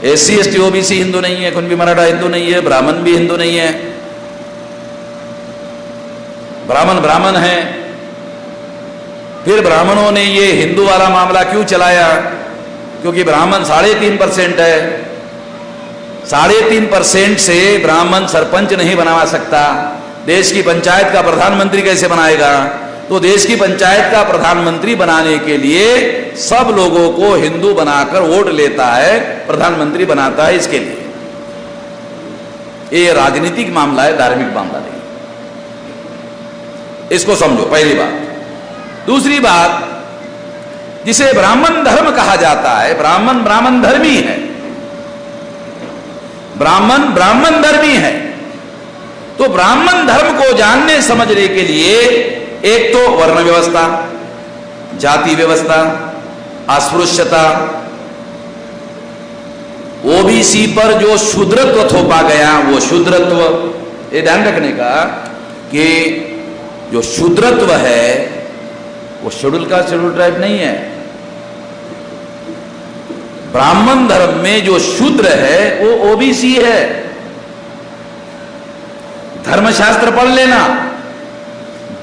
SC ST OBC Hindu नहीं है, कुणबी मराठा हिंदू नहीं है, ब्राह्मण भी हिंदू नहीं है। ब्राह्मण है। फिर ब्राह्मणों ने ये हिंदू वाला मामला क्यों चलाया? क्योंकि ब्राह्मण 3.5% है। 3.5% से ब्राह्मण सरपंच नहीं बना सकता। देश की पंचायत का प्रधानमंत्री कैसे बनाएगा? तो देश की पंचायत का प्रधानमंत्री बनाने के लिए सब लोगों को हिंदू बनाकर वोट लेता है, प्रधानमंत्री बनाता है। इसके लिए ये राजनीतिक मामला है, धार्मिक मामला नहीं। इसको समझो, पहली बात। दूसरी बात, जिसे ब्राह्मण धर्म कहा जाता है, ब्राह्मण धर्मी है, ब्राह्मण धर्मी है। तो ब्राह्मण धर्म को जानने समझने के लिए एक तो वर्ण व्यवस्था, जाति व्यवस्था, अस्पृश्यता, ओबीसी पर जो शूद्रत्व थोपा गया, वो शूद्रत्व, ये ध्यान रखने का कि जो शूद्रत्व है वो शेड्यूल कास्ट शेड्यूल ट्राइब नहीं है। ब्राह्मण धर्म में जो शूद्र है वो ओबीसी है। धर्मशास्त्र पढ़ लेना।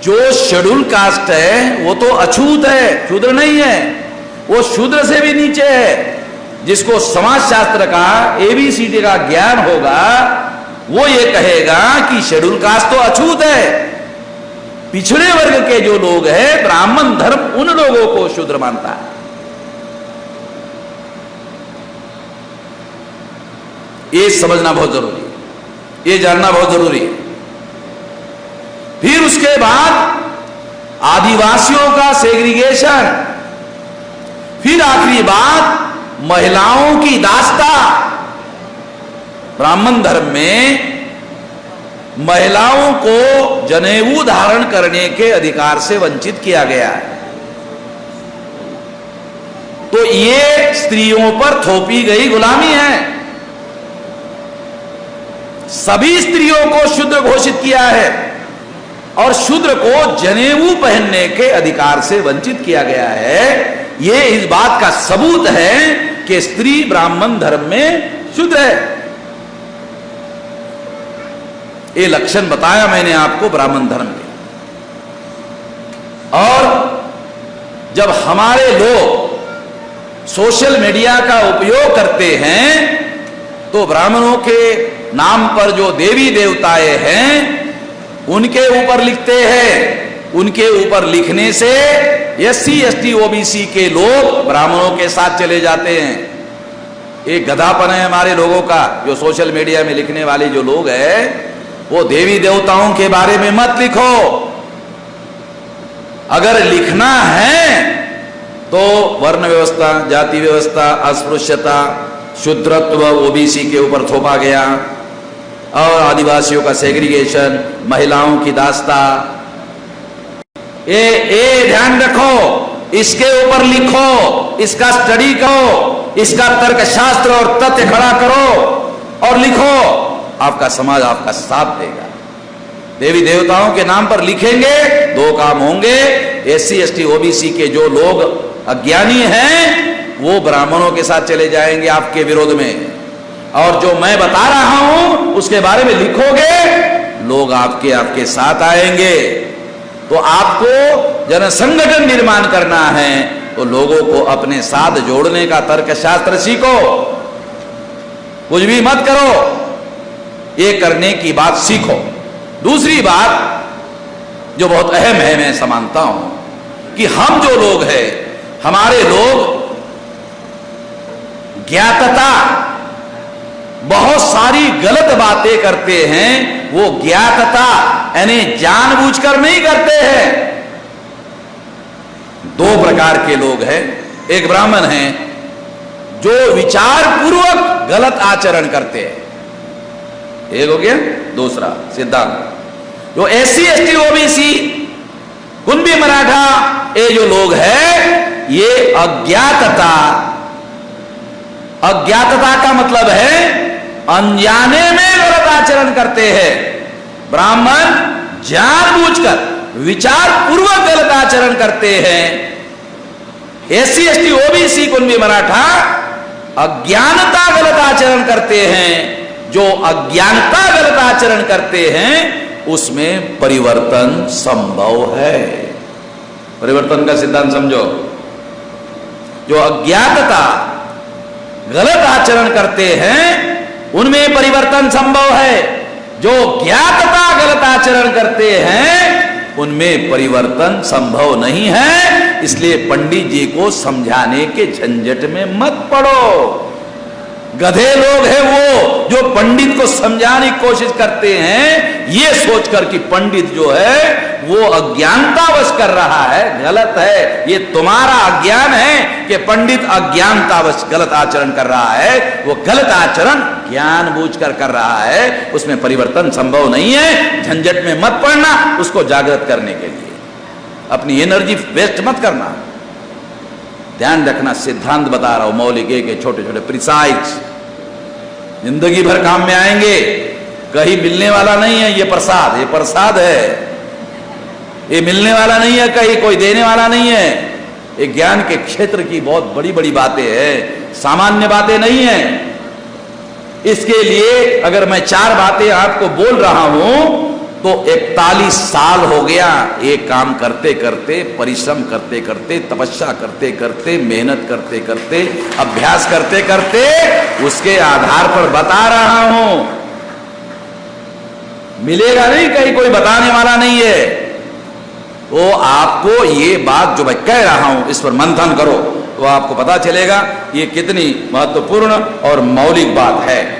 जो शेड्यूल कास्ट है वो तो अछूत है, शूद्र नहीं है, वो शूद्र से भी नीचे है। जिसको समाजशास्त्र का ABCD का ज्ञान होगा वो ये कहेगा कि शेड्यूल कास्ट तो अछूत है। पिछड़े वर्ग के जो लोग हैं, ब्राह्मण धर्म उन लोगों को शूद्र मानता है। ये समझना बहुत जरूरी है, ये जानना बहुत जरूरी है। फिर उसके बाद आदिवासियों का सेग्रीगेशन। फिर आखिरी बात, महिलाओं की दास्ता। ब्राह्मण धर्म में महिलाओं को जनेऊ धारण करने के अधिकार से वंचित किया गया है। तो ये स्त्रियों पर थोपी गई गुलामी है। सभी स्त्रियों को शूद्र घोषित किया है और शूद्र को जनेऊ पहनने के अधिकार से वंचित किया गया है। यह इस बात का सबूत है कि स्त्री ब्राह्मण धर्म में शूद्र है। ये लक्षण बताया मैंने आपको ब्राह्मण धर्म के। और जब हमारे लोग सोशल मीडिया का उपयोग करते हैं तो ब्राह्मणों के नाम पर जो देवी देवताएं हैं उनके ऊपर लिखते हैं। उनके ऊपर लिखने से SC ST OBC के लोग ब्राह्मणों के साथ चले जाते हैं। एक गधापन है हमारे लोगों का। जो सोशल मीडिया में लिखने वाले जो लोग हैं वो देवी देवताओं के बारे में मत लिखो। अगर लिखना है तो वर्ण व्यवस्था, जाति व्यवस्था, अस्पृश्यता, शूद्रत्व OBC के ऊपर थोपा गया और आदिवासियों का सेग्रीगेशन, महिलाओं की दास्ता, ये ध्यान रखो। इसके ऊपर लिखो, इसका स्टडी करो, इसका तर्कशास्त्र और तथ्य खड़ा करो और लिखो। आपका समाज आपका साथ देगा। देवी देवताओं के नाम पर लिखेंगे, दो काम होंगे। SC ST OBC के जो लोग अज्ञानी हैं वो ब्राह्मणों के साथ चले जाएंगे आपके विरोध में, और जो मैं बता रहा हूं उसके बारे में लिखोगे, लोग आपके साथ आएंगे। तो आपको जन संगठन निर्माण करना है तो लोगों को अपने साथ जोड़ने का तर्कशास्त्र सीखो। कुछ भी मत करो, ये करने की बात सीखो। दूसरी बात जो बहुत अहम है, मैं समझता हूं कि हम जो लोग हैं, हमारे लोग ज्ञातता बहुत सारी गलत बातें करते हैं। वो ज्ञातता यानी जानबूझकर नहीं करते हैं। दो प्रकार के लोग हैं। एक ब्राह्मण हैं जो विचार पूर्वक गलत आचरण करते हैं, एक हो गया। दूसरा सिद्धांत जो SC ST OBC Kunbi Maratha ये जो लोग हैं, ये अज्ञातता का मतलब है अनजाने में गलत आचरण करते हैं। ब्राह्मण जानबूझकर विचार पूर्वक गलत आचरण करते हैं। SC ST OBC Kunbi Maratha अज्ञानता गलत आचरण करते हैं, जो अज्ञानता गलत आचरण करते हैं उसमें परिवर्तन संभव है। परिवर्तन का सिद्धांत समझो। जो अज्ञातता गलत आचरण करते हैं उनमें परिवर्तन संभव है, जो ज्ञातता गलत आचरण करते हैं उनमें परिवर्तन संभव नहीं है। इसलिए पंडित जी को समझाने के झंझट में मत पड़ो। गधे लोग हैं वो जो पंडित को समझाने की कोशिश करते हैं ये सोचकर कि पंडित जो है वो अज्ञानतावश कर रहा है, गलत है। ये तुम्हारा अज्ञान है कि पंडित अज्ञानतावश गलत आचरण कर रहा है। वो गलत आचरण ज्ञान बूझकर कर रहा है, उसमें परिवर्तन संभव नहीं है। झंझट में मत पड़ना, उसको जागृत करने के लिए अपनी एनर्जी वेस्ट मत करना। ध्यान रखना, सिद्धांत बता रहा हूं, मौलिक एक छोटे छोटे प्रिसाइज जिंदगी भर काम में आएंगे, कहीं मिलने वाला नहीं है। ये प्रसाद, ये प्रसाद है, ये मिलने वाला नहीं है, कहीं कोई देने वाला नहीं है। ये ज्ञान के क्षेत्र की बहुत बड़ी बड़ी बातें हैं, सामान्य बातें नहीं है। इसके लिए अगर मैं 4 बातें आपको बोल रहा हूं तो 41 साल हो गया ये काम करते करते, परिश्रम करते करते, तपस्या करते करते, मेहनत करते करते, अभ्यास करते करते, उसके आधार पर बता रहा हूं। मिलेगा नहीं, कहीं कोई बताने वाला नहीं है। तो आपको ये बात जो मैं कह रहा हूं इस पर मंथन करो तो आपको पता चलेगा ये कितनी महत्वपूर्ण और मौलिक बात है।